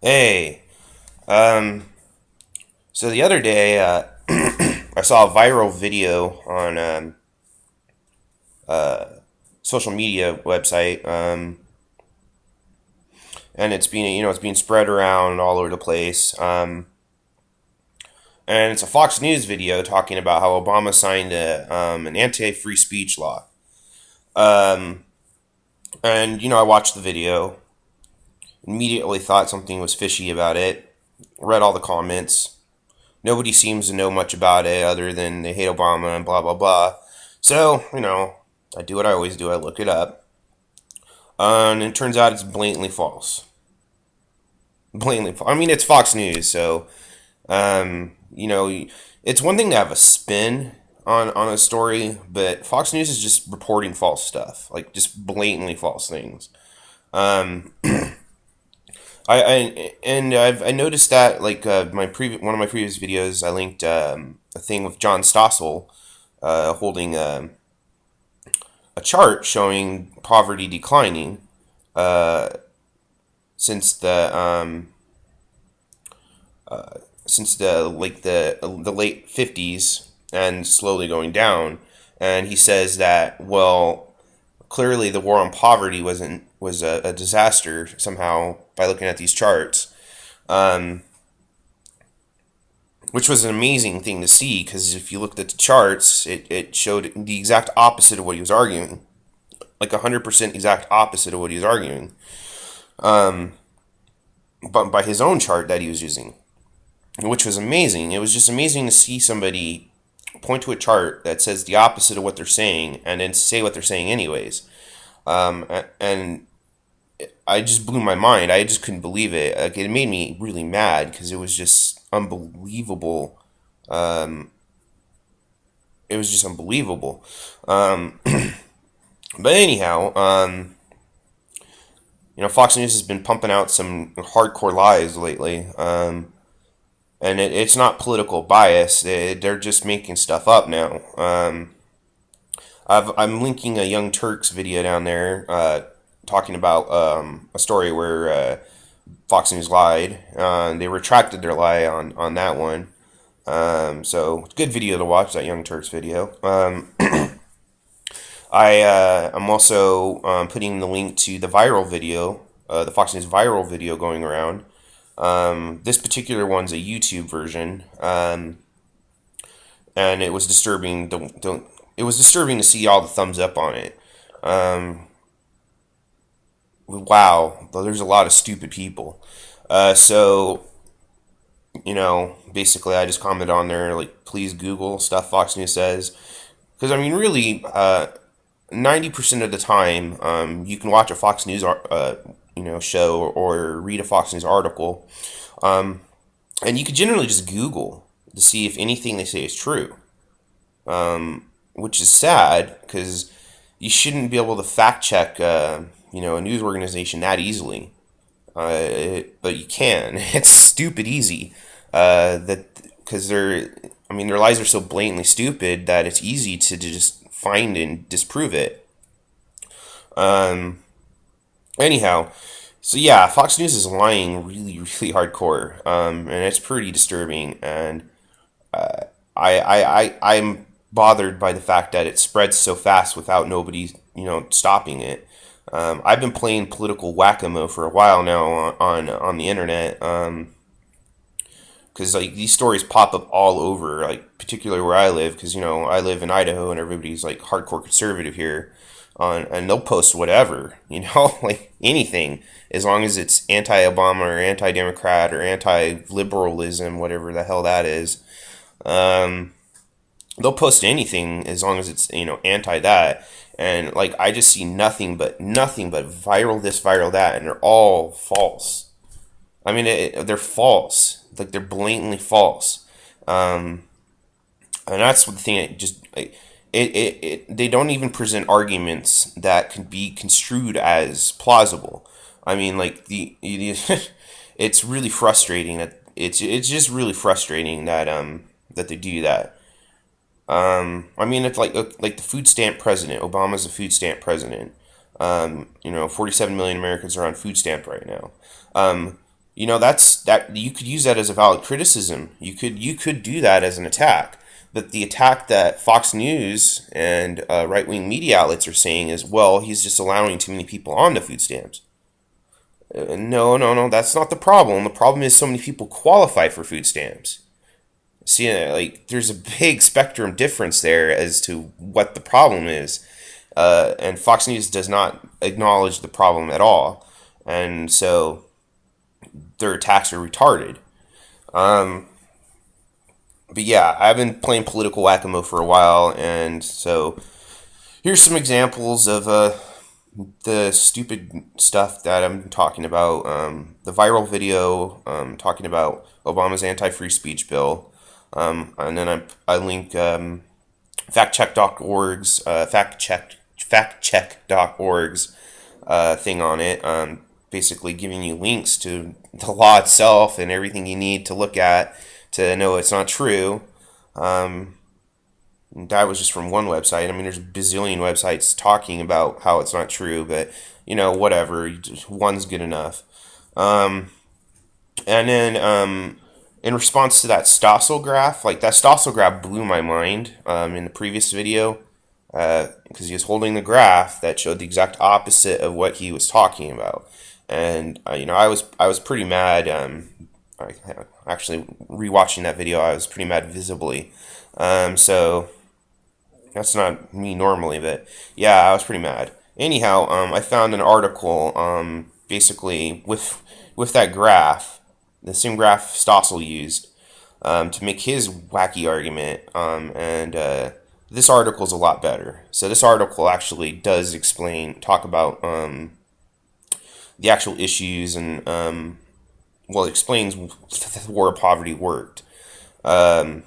Hey, um, so the other day, I saw a viral video on social media website, and it's being spread around all over the place. And it's a Fox News video talking about how Obama signed an anti-free speech law. Um, and I watched the video, immediately thought something was fishy about it, read all the comments. Nobody seems to know much about it other than they hate Obama and blah blah blah. So, I do what I always do. I look it up, and it turns out it's blatantly false. Blatantly false. I mean, it's Fox News, so it's one thing to have a spin on a story, but Fox News is just reporting false stuff, like just blatantly false things. Um, I noticed that like my previous one of my previous videos, I linked a thing with John Stossel holding a chart showing poverty declining uh, since the late 50s and slowly going down. And he says that, well, clearly the war on poverty was a disaster somehow by looking at these charts. Um, which was an amazing thing to see because if you looked at the charts, it showed the exact opposite of what he was arguing, like 100% exact opposite of what he was arguing, but by his own chart that he was using, which was amazing. It was just amazing to see somebody point to a chart that says the opposite of what they're saying and then say what they're saying anyways. And I just blew my mind. I just couldn't believe it. Like, it made me really mad because it was just unbelievable. Um, it was just unbelievable. Um, but anyhow, Fox News has been pumping out some hardcore lies lately. And it's not political bias. They're just making stuff up now. I'm linking a Young Turks video down there talking about a story where Fox News lied. They retracted their lie on that one. So good video to watch, that Young Turks video. I'm also putting the link to the viral video, the Fox News viral video going around. This particular one's a YouTube version, and it was disturbing. It was disturbing to see all the thumbs up on it. Um, wow, there's a lot of stupid people. So basically, I just commented on there like, please Google stuff Fox News says, because I mean, really, 90% of the time, you can watch a Fox News show or read a Fox News article, um, and you could generally just Google to see if anything they say is true, which is sad because you shouldn't be able to fact check, a news organization that easily. But you can. It's stupid easy. That because I mean, their lies are so blatantly stupid that it's easy to just find and disprove it. Um, anyhow, so yeah, Fox News is lying really, really hardcore, and it's pretty disturbing. And I'm bothered by the fact that it spreads so fast without nobody, stopping it. I've been playing political whack-a-mole for a while now on the internet, because like these stories pop up all over, like particularly where I live, because I live in Idaho and everybody's like hardcore conservative here, and they'll post whatever, like anything, as long as it's anti-Obama or anti-Democrat or anti-liberalism, whatever the hell that is. Um, they'll post anything as long as it's anti that, and like I just see nothing but viral this, viral that, and they're all false. I mean, they're false. Like they're blatantly false. Um, and that's the thing. They don't even present arguments that can be construed as plausible. I mean, like it's really frustrating that it's just really frustrating that they do that. I mean, it's like the food stamp president. Obama's the food stamp president. 47 million Americans are on food stamp right now. That's that you could use that as a valid criticism. You could do that as an attack. But the attack that Fox News and right wing media outlets are saying is, well, he's just allowing too many people on the food stamps. No, no, no, that's not the problem. The problem is so many people qualify for food stamps. See, like there's a big spectrum difference there as to what the problem is, and Fox News does not acknowledge the problem at all, and so their attacks are retarded. Um, but yeah, I've been playing political whack-a-mole for a while, and so here's some examples of the stupid stuff that I'm talking about. The viral video talking about Obama's anti-free speech bill, and then I link factcheck.org's factcheck.org's thing on it. Basically giving you links to the law itself and everything you need to look at to know it's not true. That was just from one website. I mean, there's a bazillion websites talking about how it's not true, but whatever. One's good enough. And then in response to that Stossel graph, like that Stossel graph blew my mind in the previous video because he was holding the graph that showed the exact opposite of what he was talking about, and I was pretty mad. Actually, rewatching that video, I was pretty mad visibly. So that's not me normally, but yeah, I was pretty mad. Anyhow, I found an article basically with that graph, the same graph Stossel used to make his wacky argument, and this article is a lot better. So this article actually does talk about the actual issues, and well, it explains the war of poverty worked. So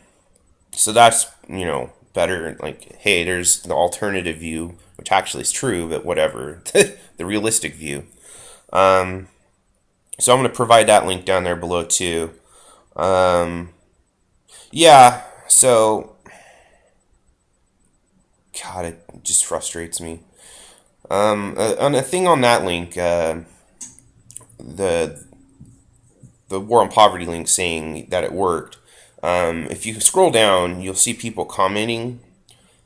that's better. Like, hey, there's the alternative view, which actually is true, but whatever. The realistic view. So I'm going to provide that link down there below too. Yeah, so God, it just frustrates me. On a thing on that link, the War on Poverty link saying that it worked. If you scroll down, you'll see people commenting,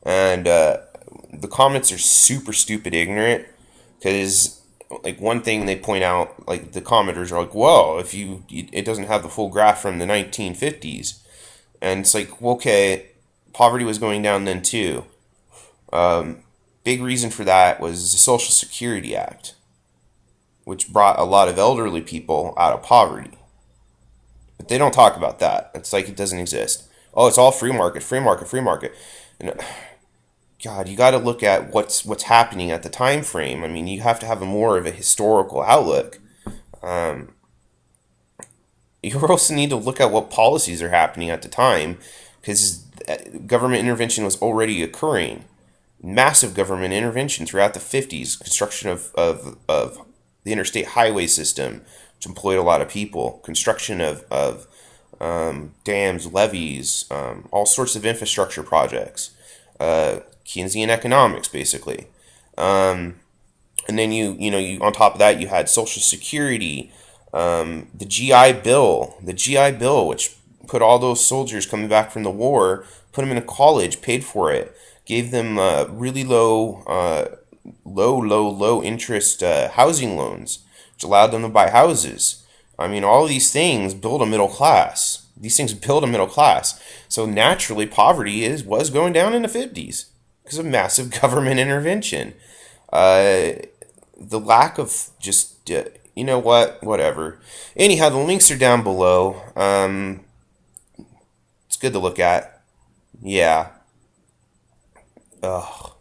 and the comments are super stupid ignorant because like one thing they point out, like the commenters are like, well, if it doesn't have the full graph from the 1950s, and it's like, well, okay, poverty was going down then too. Big reason for that was the Social Security Act, which brought a lot of elderly people out of poverty. But they don't talk about that. It's like it doesn't exist. Oh, it's all free market, free market, free market. And God, you got to look at what's happening at the time frame. I mean, you have to have more of a historical outlook. You also need to look at what policies are happening at the time, because government intervention was already occurring. Massive government intervention throughout the 50s, construction of the interstate highway system, which employed a lot of people, construction of dams, levees, all sorts of infrastructure projects, Keynesian economics, basically. And then you on top of that, you had Social Security, the GI Bill, which put all those soldiers coming back from the war, put them in a college, paid for it, gave them really low interest housing loans, which allowed them to buy houses. I mean, all of these things build a middle class. These things build a middle class. So naturally, poverty was going down in the 50s because of massive government intervention. The lack of just, whatever. Anyhow, the links are down below. It's good to look at. Yeah. Ugh.